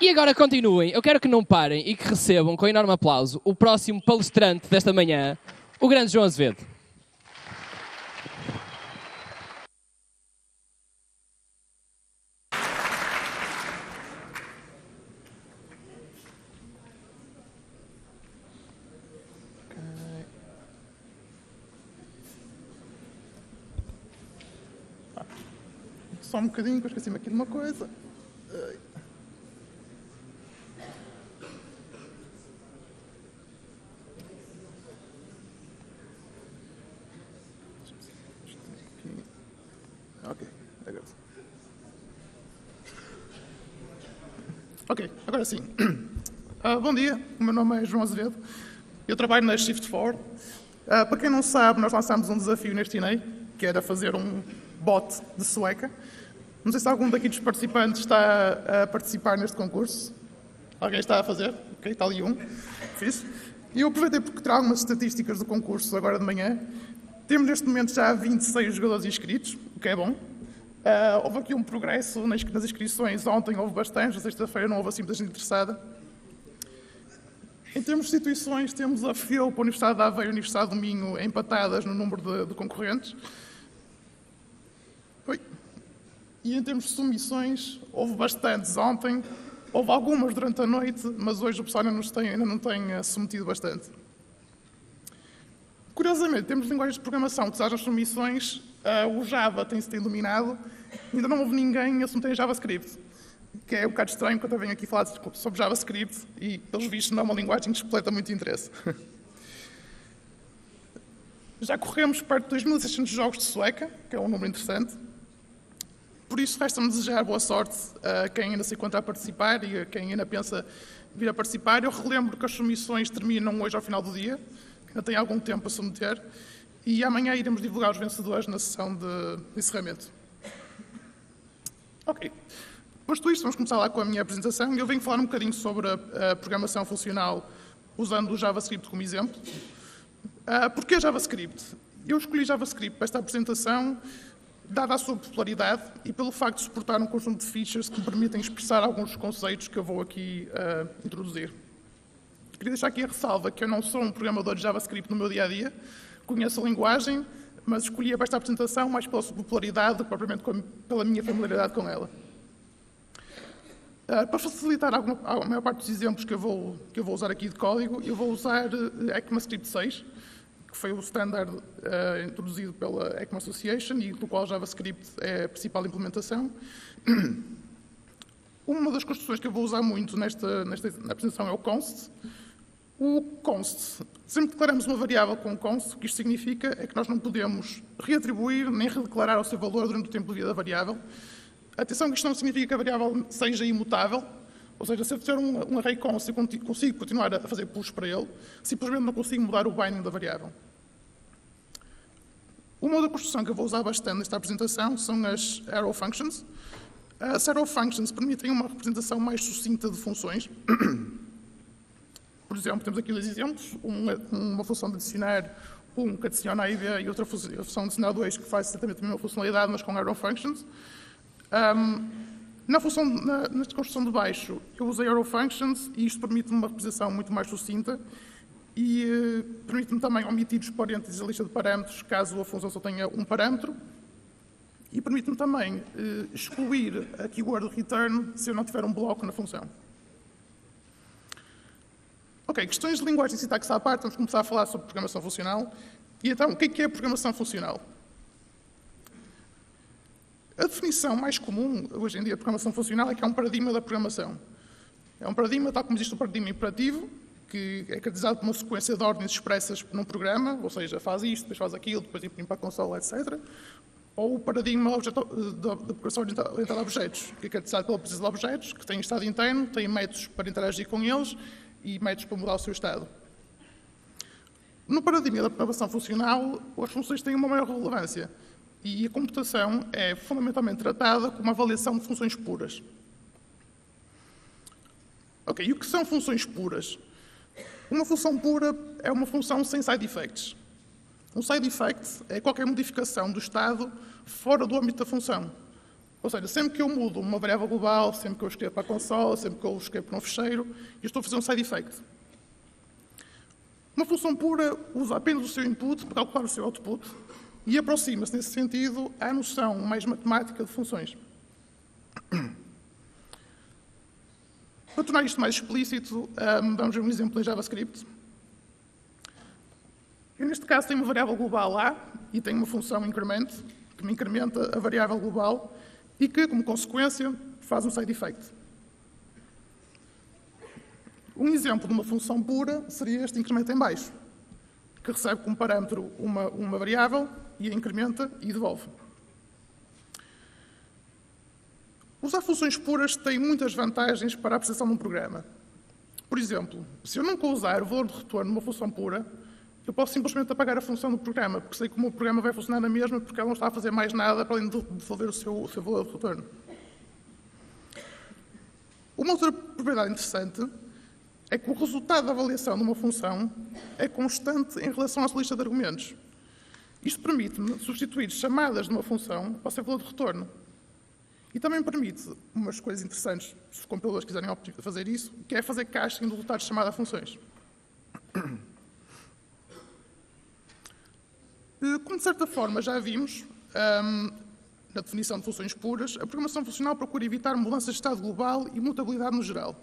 E agora continuem. Eu quero que não parem e que recebam com enorme aplauso o próximo palestrante desta manhã, o grande João Azevedo. Só um bocadinho, que eu esqueci-me aqui de uma coisa. Ok, agora sim. Bom dia, o meu nome é João Azevedo. Eu trabalho na Shift4. Para quem não sabe, nós lançámos um desafio neste INEI, que era fazer um bot de sueca. Não sei se algum daqui dos participantes está a participar neste concurso. Alguém está a fazer? Ok, está ali um. Fiz. E eu aproveitei porque trago algumas estatísticas do concurso agora de manhã. Temos neste momento já 26 jogadores inscritos, o que é bom. Houve aqui um progresso nas inscrições. Ontem houve bastante, na sexta-feira não houve assim muita gente interessada. Em termos de instituições, temos a FIOP, a Universidade de Aveiro e a Universidade do Minho empatadas no número de concorrentes. E em termos de submissões, houve bastantes ontem, houve algumas durante a noite, mas hoje o pessoal ainda não tem submetido bastante. Curiosamente, temos linguagens de programação que as submissões, o Java tem dominado, ainda não houve ninguém a submeter em JavaScript, que é um bocado estranho, porque eu venho aqui falar sobre JavaScript e, pelos vistos, não é uma linguagem que desperta muito interesse. Já corremos perto de 2.600 jogos de sueca, que é um número interessante. Por isso, resta-me desejar boa sorte a quem ainda se encontra a participar e a quem ainda pensa vir a participar. Eu relembro que as submissões terminam hoje ao final do dia, ainda tem algum tempo a submeter, e amanhã iremos divulgar os vencedores na sessão de encerramento. Ok. Posto isto, vamos começar lá com a minha apresentação. Eu venho falar um bocadinho sobre a programação funcional usando o JavaScript como exemplo. Porquê JavaScript? Eu escolhi JavaScript para esta apresentação dada a sua popularidade e pelo facto de suportar um conjunto de features que me permitem expressar alguns dos conceitos que eu vou aqui introduzir. Queria deixar aqui a ressalva que eu não sou um programador de JavaScript no meu dia-a-dia, conheço a linguagem, mas escolhi para esta apresentação mais pela sua popularidade do que propriamente pela minha familiaridade com ela. Para facilitar a maior parte dos exemplos que eu vou usar aqui de código, eu vou usar ECMAScript 6, que foi o standard introduzido pela ECMA Association e do qual JavaScript é a principal implementação. Uma das construções que eu vou usar muito na apresentação é o const. O const, sempre que declaramos uma variável com const, o que isto significa é que nós não podemos reatribuir nem redeclarar o seu valor durante o tempo de vida da variável. Atenção que isto não significa que a variável seja imutável, ou seja, se eu tiver um array const, eu consigo continuar a fazer push para ele, simplesmente não consigo mudar o binding da variável. Uma outra construção que eu vou usar bastante nesta apresentação são as arrow functions. As arrow functions permitem uma representação mais sucinta de funções. Por exemplo, temos aqui dois exemplos, uma função de adicionar que adiciona a e b e outra função de adicionar 2 que faz exatamente a mesma funcionalidade, mas com arrow functions. Nesta construção de baixo, eu usei arrow functions e isto permite-me uma representação muito mais sucinta e permite-me também omitir os parênteses da lista de parâmetros, caso a função só tenha um parâmetro, e permite-me também excluir a keyword return se eu não tiver um bloco na função. Ok, questões de linguagem e sintaxe à parte, vamos começar a falar sobre programação funcional. E então, o que é programação funcional? A definição mais comum, hoje em dia, de programação funcional é que é um paradigma da programação. É um paradigma, tal como existe um paradigma imperativo, que é caracterizado por uma sequência de ordens expressas num programa, ou seja, faz isto, depois faz aquilo, depois imprime para a consola, etc. Ou o paradigma da programação orientada a objetos, que é caracterizado pela presença de objetos, que têm estado interno, têm métodos para interagir com eles e métodos para mudar o seu estado. No paradigma da programação funcional, as funções têm uma maior relevância. E a computação é fundamentalmente tratada como uma avaliação de funções puras. Ok, e o que são funções puras? Uma função pura é uma função sem side effects. Um side effect é qualquer modificação do estado fora do âmbito da função. Ou seja, sempre que eu mudo uma variável global, sempre que eu escrevo para a consola, sempre que eu escrevo para um fecheiro, eu estou a fazer um side effect. Uma função pura usa apenas o seu input para calcular o seu output e aproxima-se, nesse sentido, à noção mais matemática de funções. Para tornar isto mais explícito, vamos ver um exemplo em JavaScript. Eu, neste caso, tenho uma variável global A e tenho uma função increment, que me incrementa a variável global e que, como consequência, faz um side effect. Um exemplo de uma função pura seria este incremento em baixo, que recebe como parâmetro uma variável e a incrementa e devolve. Usar funções puras tem muitas vantagens para a apreciação de um programa. Por exemplo, se eu nunca usar o valor de retorno numa função pura, eu posso simplesmente apagar a função do programa, porque sei que o meu programa vai funcionar na mesma, porque ela não está a fazer mais nada para além de devolver o seu valor de retorno. Uma outra propriedade interessante é que o resultado da avaliação de uma função é constante em relação à sua lista de argumentos. Isto permite-me substituir chamadas de uma função para o seu valor de retorno. E também permite umas coisas interessantes, se os compiladores quiserem fazer isso, que é fazer caching do resultado de chamada a funções. Como de certa forma já vimos, na definição de funções puras, a programação funcional procura evitar mudanças de estado global e mutabilidade no geral.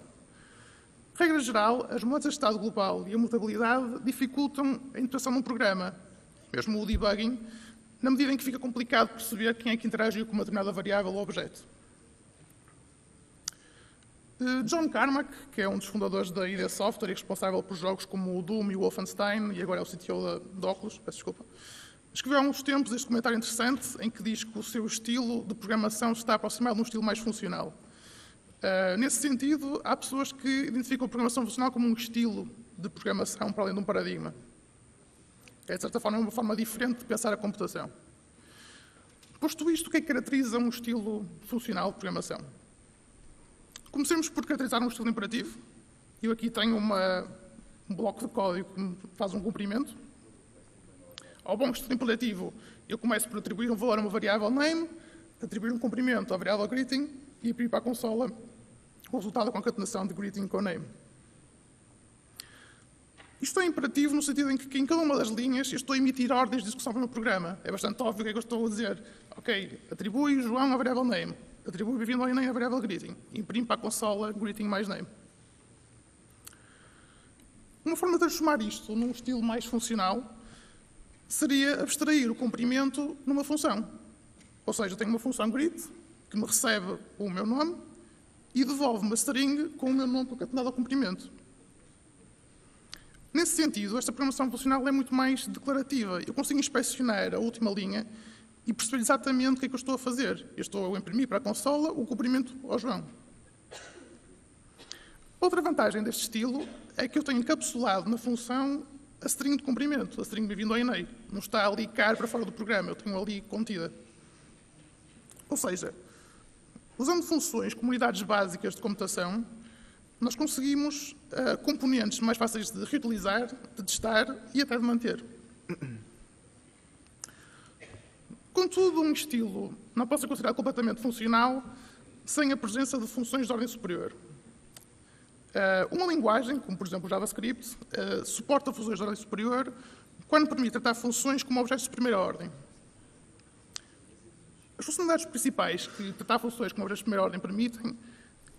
Regra geral, as mudanças de estado global e a mutabilidade dificultam a interação num programa, mesmo o debugging, na medida em que fica complicado perceber quem é que interagiu com uma determinada variável ou objeto. John Carmack, que é um dos fundadores da ID Software e responsável por jogos como o Doom e o Wolfenstein, e agora é o CTO da Oculus, peço desculpa, escreveu há uns tempos este comentário interessante em que diz que o seu estilo de programação está aproximado de um estilo mais funcional. Nesse sentido, há pessoas que identificam a programação funcional como um estilo de programação para além de um paradigma. É, de certa forma, uma forma diferente de pensar a computação. Posto isto, o que é que caracteriza um estilo funcional de programação? Comecemos por caracterizar um estilo imperativo. Eu aqui tenho um bloco de código que faz um comprimento. Ao bom estilo imperativo, eu começo por atribuir um valor a uma variável name, atribuir um comprimento à variável greeting e pedir para a consola o resultado da concatenação de greeting com name. Isto é imperativo no sentido em que em cada uma das linhas eu estou a emitir ordens de execução para o meu programa. É bastante óbvio o que é que eu estou a dizer. Ok, atribui João à variável name, atribui bem-vindo ao Enem à variável greeting, imprime para a consola greeting mais name. Uma forma de transformar isto num estilo mais funcional seria abstrair o comprimento numa função. Ou seja, eu tenho uma função greet que me recebe o meu nome e devolve uma string com o meu nome concatenado ao comprimento. Nesse sentido, esta programação funcional é muito mais declarativa. Eu consigo inspecionar a última linha e perceber exatamente o que é que eu estou a fazer. Eu estou a imprimir para a consola o comprimento ao João. Outra vantagem deste estilo é que eu tenho encapsulado na função a string de comprimento, a string bem-vindo ao Enem. Não está ali cá para fora do programa, eu tenho ali contida. Ou seja, usando funções como unidades básicas de computação, nós conseguimos componentes mais fáceis de reutilizar, de testar e até de manter. Contudo, um estilo não pode ser considerado completamente funcional sem a presença de funções de ordem superior. Uma linguagem, como por exemplo o JavaScript, suporta funções de ordem superior quando permite tratar funções como objetos de primeira ordem. As funcionalidades principais que tratar funções como objetos de primeira ordem permitem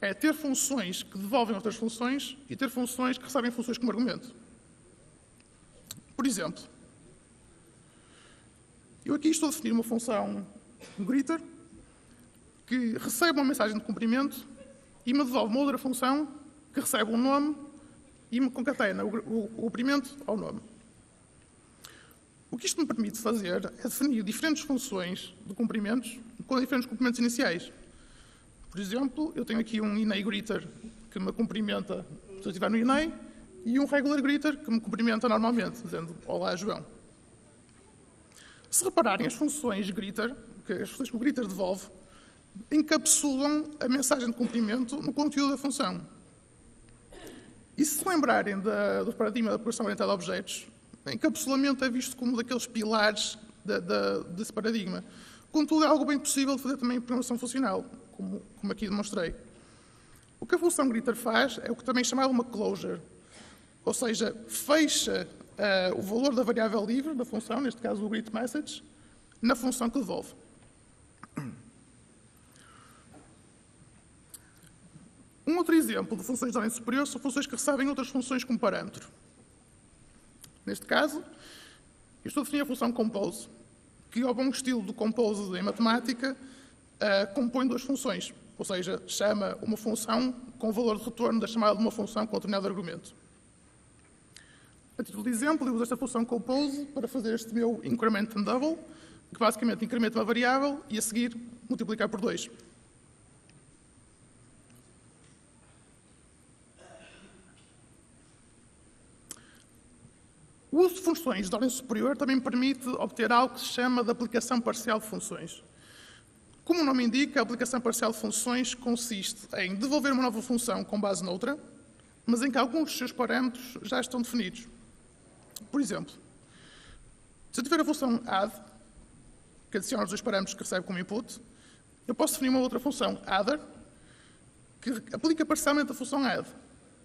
é ter funções que devolvem outras funções e ter funções que recebem funções como argumento. Por exemplo, eu aqui estou a definir uma função greeter que recebe uma mensagem de cumprimento e me devolve uma outra função que recebe um nome e me concatena o cumprimento ao nome. O que isto me permite fazer é definir diferentes funções de cumprimentos com diferentes cumprimentos iniciais. Por exemplo, eu tenho aqui um INEI greeter que me cumprimenta se eu estiver no INEI e um regular greeter que me cumprimenta normalmente, dizendo olá, João. Se repararem, as funções greeter, as funções que o greeter devolve, encapsulam a mensagem de cumprimento no conteúdo da função. E se lembrarem do paradigma da programação orientada a objetos, encapsulamento é visto como daqueles pilares desse paradigma. Contudo, é algo bem possível de fazer também em programação funcional, como aqui demonstrei. O que a função greeter faz é o que também é chamado uma closure, ou seja, fecha o valor da variável livre da função, neste caso o greetMessage, na função que devolve. Um outro exemplo de funções de ordem superior são funções que recebem outras funções como parâmetro. Neste caso, eu estou a definir a função compose, que, ao bom estilo do compose em matemática, compõe duas funções, ou seja, chama uma função com o valor de retorno da chamada de uma função com determinado argumento. A título de exemplo, eu uso esta função compose para fazer este meu increment and double, que basicamente incrementa uma variável e, a seguir, multiplicar por 2. O uso de funções de ordem superior também permite obter algo que se chama de aplicação parcial de funções. Como o nome indica, a aplicação parcial de funções consiste em devolver uma nova função com base noutra, mas em que alguns dos seus parâmetros já estão definidos. Por exemplo, se eu tiver a função add, que adiciona os dois parâmetros que recebe como input, eu posso definir uma outra função adder, que aplica parcialmente a função add.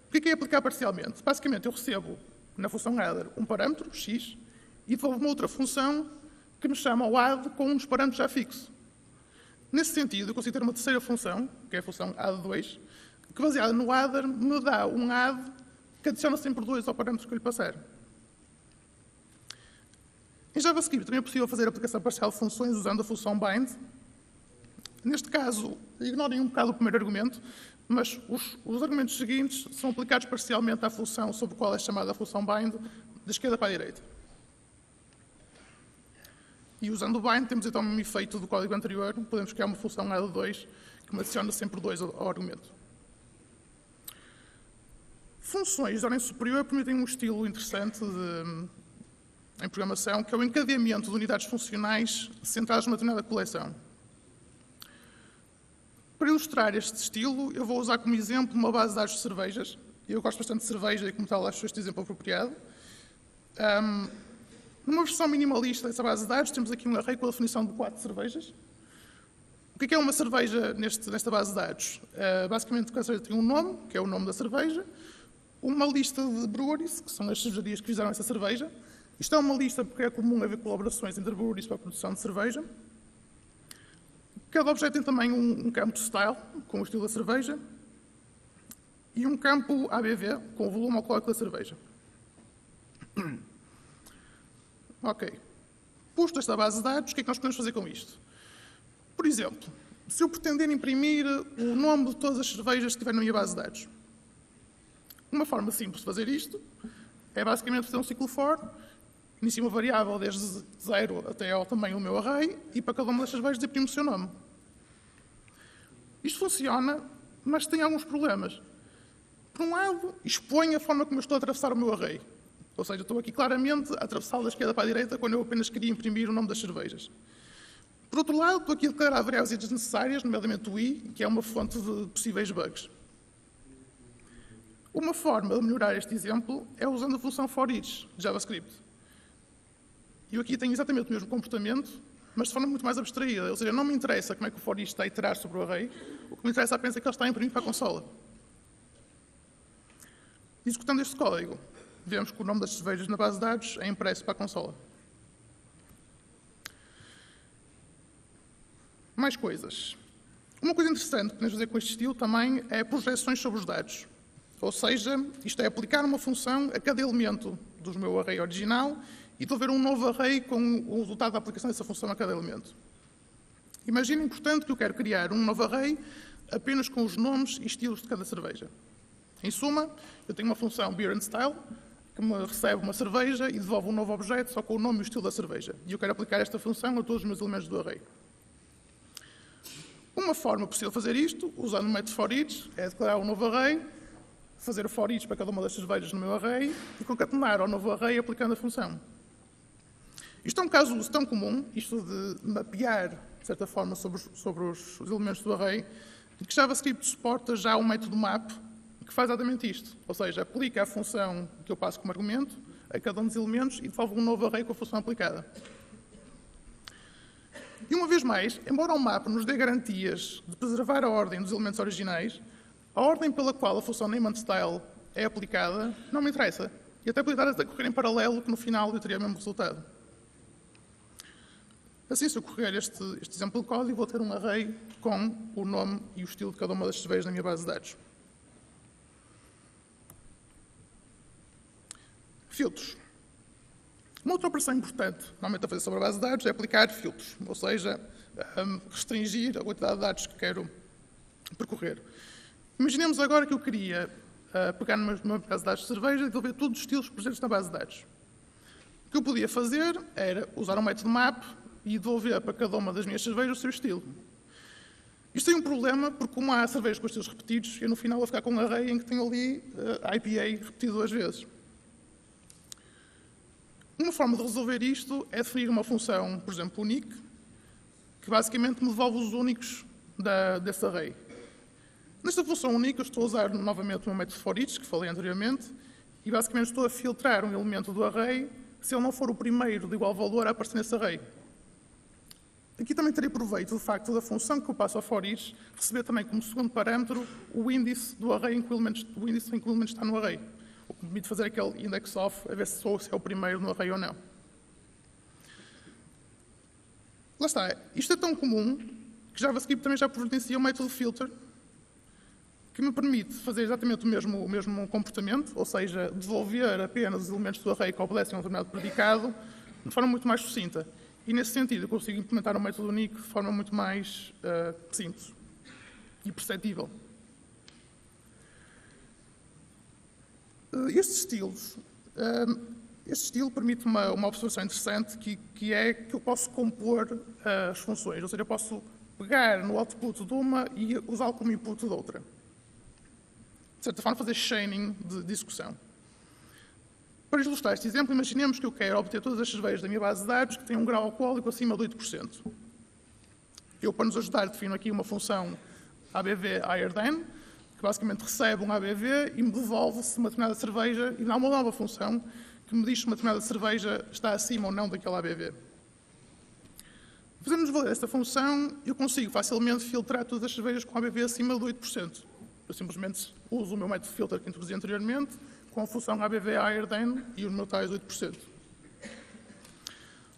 O que é aplicar parcialmente? Basicamente, eu recebo na função adder um parâmetro, x, e devolvo uma outra função que me chama ao add com um dos parâmetros já fixo. Nesse sentido, eu consigo ter uma terceira função, que é a função add2, que baseada no adder me dá um add que adiciona sempre 2 ao parâmetro que eu lhe passar. Em JavaScript também é possível fazer a aplicação parcial de funções usando a função bind. Neste caso, ignorem um bocado o primeiro argumento, mas os argumentos seguintes são aplicados parcialmente à função sobre a qual é chamada a função bind, da esquerda para a direita. E usando o bind, temos então um efeito do código anterior, podemos criar uma função add2 que me adiciona sempre 2 ao argumento. Funções de ordem superior permitem um estilo interessante em programação, que é o encadeamento de unidades funcionais centradas numa determinada coleção. Para ilustrar este estilo, eu vou usar como exemplo uma base de dados de cervejas. Eu gosto bastante de cerveja e, como tal, acho este exemplo apropriado. Numa versão minimalista dessa base de dados, temos aqui um array com a definição de 4 cervejas. O que é uma cerveja nesta base de dados? Basicamente, cada cerveja tem um nome, que é o nome da cerveja, uma lista de breweries, que são as cervejarias que fizeram essa cerveja. Isto é uma lista porque é comum haver colaborações entre breweries para a produção de cerveja. Cada objeto tem também um campo de style, com o estilo da cerveja, e um campo ABV, com o volume alcoólico da cerveja. Ok. Posto esta base de dados, o que é que nós podemos fazer com isto? Por exemplo, se eu pretender imprimir o nome de todas as cervejas que tiver na minha base de dados, uma forma simples de fazer isto é basicamente fazer um ciclo for, inicio uma variável desde 0 até ao tamanho do meu array e para cada uma das cervejas imprimo o seu nome. Isto funciona, mas tem alguns problemas. Por um lado, expõe a forma como eu estou a atravessar o meu array. Ou seja, estou aqui claramente a atravessá-lo da esquerda para a direita quando eu apenas queria imprimir o nome das cervejas. Por outro lado, estou aqui a declarar variáveis desnecessárias, nomeadamente o i, que é uma fonte de possíveis bugs. Uma forma de melhorar este exemplo é usando a função forEach de JavaScript. Eu aqui tenho exatamente o mesmo comportamento, mas de forma muito mais abstraída. Ou seja, não me interessa como é que o forEach está a iterar sobre o array, o que me interessa apenas é que ele está a imprimir para a consola. Executando este código, vemos que o nome das cervejas na base de dados é impresso para a consola. Mais coisas. Uma coisa interessante que podemos fazer com este estilo também é projeções sobre os dados. Ou seja, isto é aplicar uma função a cada elemento do meu array original e devolver um novo array com o resultado da aplicação dessa função a cada elemento. Imaginem, portanto, que eu quero criar um novo array apenas com os nomes e estilos de cada cerveja. Em suma, eu tenho uma função beer and style, que me recebe uma cerveja e devolve um novo objeto só com o nome e o estilo da cerveja. E eu quero aplicar esta função a todos os meus elementos do array. Uma forma possível de fazer isto, usando o método forEach, é declarar um novo array, fazer o forEach para cada uma das cervejas no meu array e concatenar ao novo array aplicando a função. Isto é um caso tão comum, isto de mapear, de certa forma, sobre os elementos do array, que JavaScript suporta já um método map que faz exatamente isto. Ou seja, aplica a função que eu passo como argumento a cada um dos elementos e devolve um novo array com a função aplicada. E uma vez mais, embora o map nos dê garantias de preservar a ordem dos elementos originais, a ordem pela qual a função nameAndStyle é aplicada não me interessa. E até podia estar a correr em paralelo, que no final eu teria o mesmo resultado. Assim, se eu correr este exemplo de código, vou ter um array com o nome e o estilo de cada uma das cervejas na minha base de dados. Filtros. Uma outra operação importante, normalmente a fazer sobre a base de dados, é aplicar filtros, ou seja, restringir a quantidade de dados que quero percorrer. Imaginemos agora que eu queria pegar numa base de dados de cerveja e devolver todos os estilos presentes na base de dados. O que eu podia fazer era usar um método map e devolver para cada uma das minhas cervejas o seu estilo. Isto tem um problema, porque como há cervejas com estilos repetidos, eu no final vou ficar com um array em que tenho ali IPA repetido 2 vezes. Uma forma de resolver isto é definir uma função, por exemplo, unique, que basicamente me devolve os únicos desse array. Nesta função unique, eu estou a usar novamente o meu método forEach, que falei anteriormente, e basicamente estou a filtrar um elemento do array se ele não for o primeiro de igual valor a aparecer nesse array. Aqui também terei proveito do facto da função que eu passo ao forEach receber também como segundo parâmetro o índice do array em que o elemento está no array, o que me permite fazer aquele index of a ver se é o primeiro no array ou não. Lá está. Isto é tão comum que JavaScript também já providencia o método filter, que me permite fazer exatamente o mesmo comportamento, ou seja, devolver apenas os elementos do array que obedecem a um determinado predicado de forma muito mais sucinta. E, nesse sentido, eu consigo implementar o método unique de forma muito mais simples e perceptível. Este estilo permite uma observação interessante, que é que eu posso compor as funções, ou seja, eu posso pegar no output de uma e usá-lo como input de outra. De certa forma, fazer chaining de execução. Para ilustrar este exemplo, imaginemos que eu quero obter todas as cervejas da minha base de dados que têm um grau alcoólico acima de 8%. Eu, para nos ajudar, defino aqui uma função ABV higher than, que basicamente recebe um ABV e me devolve se uma determinada cerveja, e dá uma nova função que me diz se uma determinada cerveja está acima ou não daquele ABV. Fazendo-nos valer esta função, eu consigo facilmente filtrar todas as cervejas com ABV acima de 8%. Eu simplesmente uso o meu método filter que introduzi anteriormente, com a função ABV higher than e os meus tais 8%.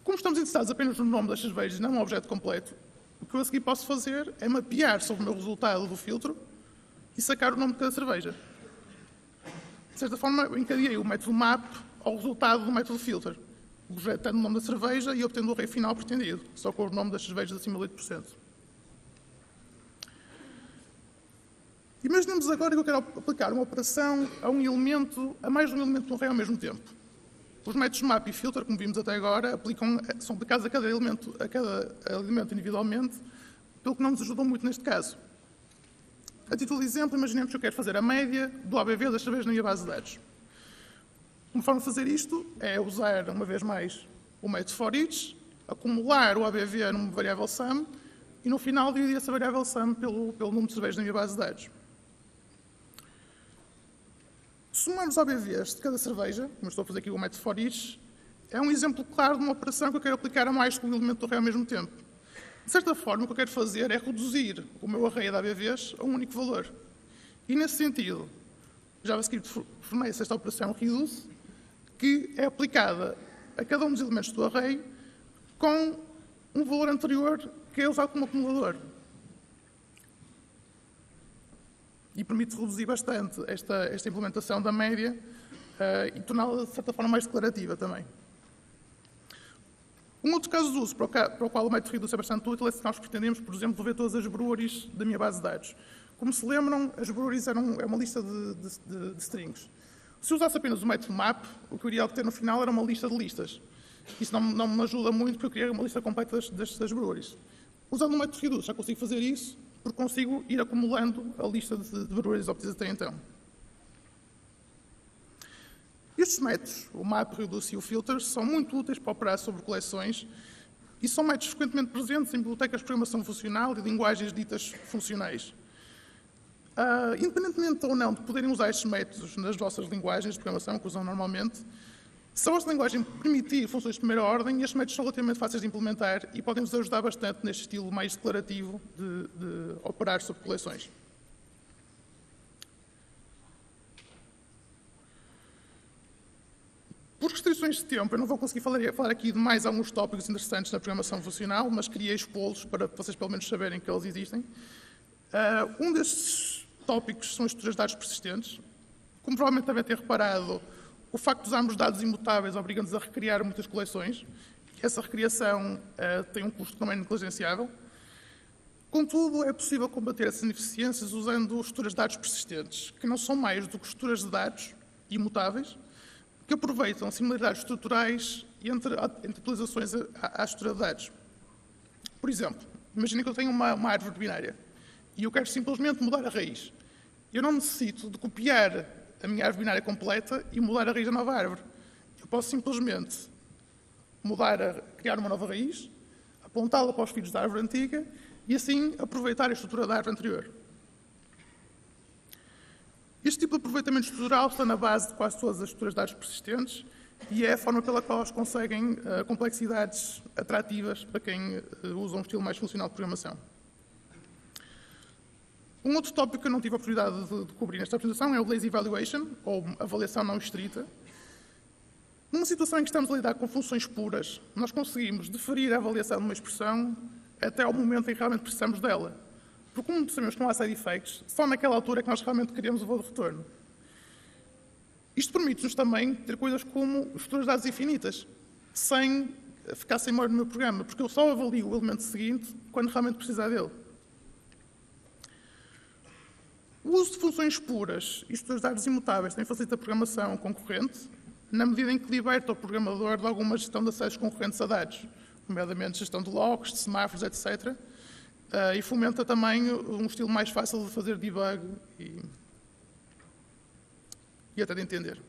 Como estamos interessados apenas no nome das cervejas e não no objeto completo, o que eu a seguir posso fazer é mapear sobre o meu resultado do filtro e sacar o nome de cada cerveja. De certa forma, eu encadeei o método map ao resultado do método filter, rejetando o nome da cerveja e obtendo o array final pretendido, só com o nome das cervejas acima de 8%. Imaginemos agora que eu quero aplicar uma operação a mais de um elemento do array ao mesmo tempo. Os métodos map e filter, como vimos até agora, são aplicados a cada elemento individualmente, pelo que não nos ajudam muito neste caso. A título de exemplo, imaginemos que eu quero fazer a média do ABV das cervejas na minha base de dados. Uma forma de fazer isto é usar, uma vez mais, o método forEach, acumular o ABV numa variável sum e, no final, dividir essa variável sum pelo número de cervejas na minha base de dados. Somamos ABVs de cada cerveja, como estou a fazer aqui o método forEach, é um exemplo claro de uma operação que eu quero aplicar a mais de um elemento do array ao mesmo tempo. De certa forma, o que eu quero fazer é reduzir o meu array de ABVs a um único valor. E, nesse sentido, JavaScript fornece esta operação reduce, que é aplicada a cada um dos elementos do array com um valor anterior que é usado como acumulador. E permite reduzir bastante esta implementação da média e torná-la, de certa forma, mais declarativa também. Um outro caso de uso para o qual o método reduce é bastante útil é se nós pretendemos, por exemplo, ver todas as breweries da minha base de dados. Como se lembram, as breweries é uma lista de strings. Se eu usasse apenas o método map, o que eu iria obter no final era uma lista de listas. Isso não me ajuda muito, porque eu queria uma lista completa das breweries. Usando o método reduce, já consigo fazer isso, porque consigo ir acumulando a lista de breweries obtidas até então. Estes métodos, o map, o reduce e o filter, são muito úteis para operar sobre coleções e são métodos frequentemente presentes em bibliotecas de programação funcional e linguagens ditas funcionais. Independentemente ou não de poderem usar estes métodos nas vossas linguagens de programação que usam normalmente, São as de linguagem permitir funções de primeira ordem e estes métodos são relativamente fáceis de implementar e podem nos ajudar bastante neste estilo mais declarativo de operar sobre coleções. Por restrições de tempo, eu não vou conseguir falar aqui de mais alguns tópicos interessantes na programação funcional, mas queria expô-los para vocês pelo menos saberem que eles existem. Um destes tópicos são as estruturas de dados persistentes. Como provavelmente devem ter reparado, o facto de usarmos dados imutáveis obriga-nos a recriar muitas coleções. Essa recriação tem um custo que não é negligenciável. Contudo, é possível combater essas ineficiências usando estruturas de dados persistentes, que não são mais do que estruturas de dados imutáveis, que aproveitam similaridades estruturais entre atualizações à estrutura de dados. Por exemplo, imaginem que eu tenho uma árvore binária e eu quero simplesmente mudar a raiz. Eu não necessito de copiar a minha árvore binária completa e mudar a raiz da nova árvore. Eu posso simplesmente criar uma nova raiz, apontá-la para os filhos da árvore antiga e assim aproveitar a estrutura da árvore anterior. Este tipo de aproveitamento estrutural está na base de quase todas as estruturas de dados persistentes e é a forma pela qual elas conseguem complexidades atrativas para quem usa um estilo mais funcional de programação. Um outro tópico que eu não tive a oportunidade de cobrir nesta apresentação é o lazy evaluation, ou avaliação não estrita. Numa situação em que estamos a lidar com funções puras, nós conseguimos deferir a avaliação de uma expressão até ao momento em que realmente precisamos dela. Porque, como sabemos que não há side effects, só naquela altura é que nós realmente queremos o valor de retorno. Isto permite-nos também ter coisas como estruturas de dados infinitas, sem ficar sem memória no meu programa, porque eu só avalio o elemento seguinte quando realmente precisar dele. O uso de funções puras e estruturas de dados imutáveis também facilita a programação concorrente, na medida em que liberta o programador de alguma gestão de acessos concorrentes a dados, nomeadamente gestão de locks, de semáforos, etc., e fomenta também um estilo mais fácil de fazer debug e até de entender.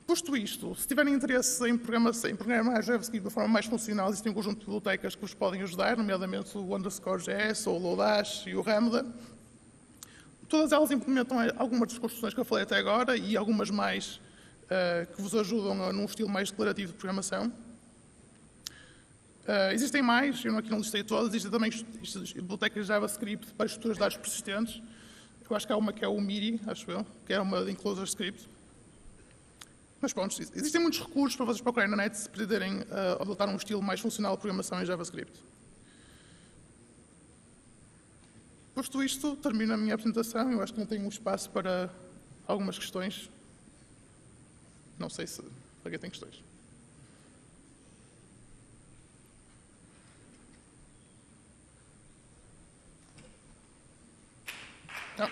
Posto isto, se tiverem interesse em programar JavaScript de uma forma mais funcional, existem um conjunto de bibliotecas que vos podem ajudar, nomeadamente o _JS, ou o Lodash e o Ramda. Todas elas implementam algumas das construções que eu falei até agora e algumas mais que vos ajudam num estilo mais declarativo de programação. Existem mais, eu aqui não listei todas, existem também bibliotecas de JavaScript para estruturas de dados persistentes. Eu acho que há uma que é o MIDI, acho eu, que é uma de Enclosure Script. Mas pronto, existem muitos recursos para vocês procurarem na net se pretenderem adotar um estilo mais funcional de programação em JavaScript. Posto isto, termino a minha apresentação. Eu acho que não tenho espaço para algumas questões. Não sei se alguém tem questões. Não.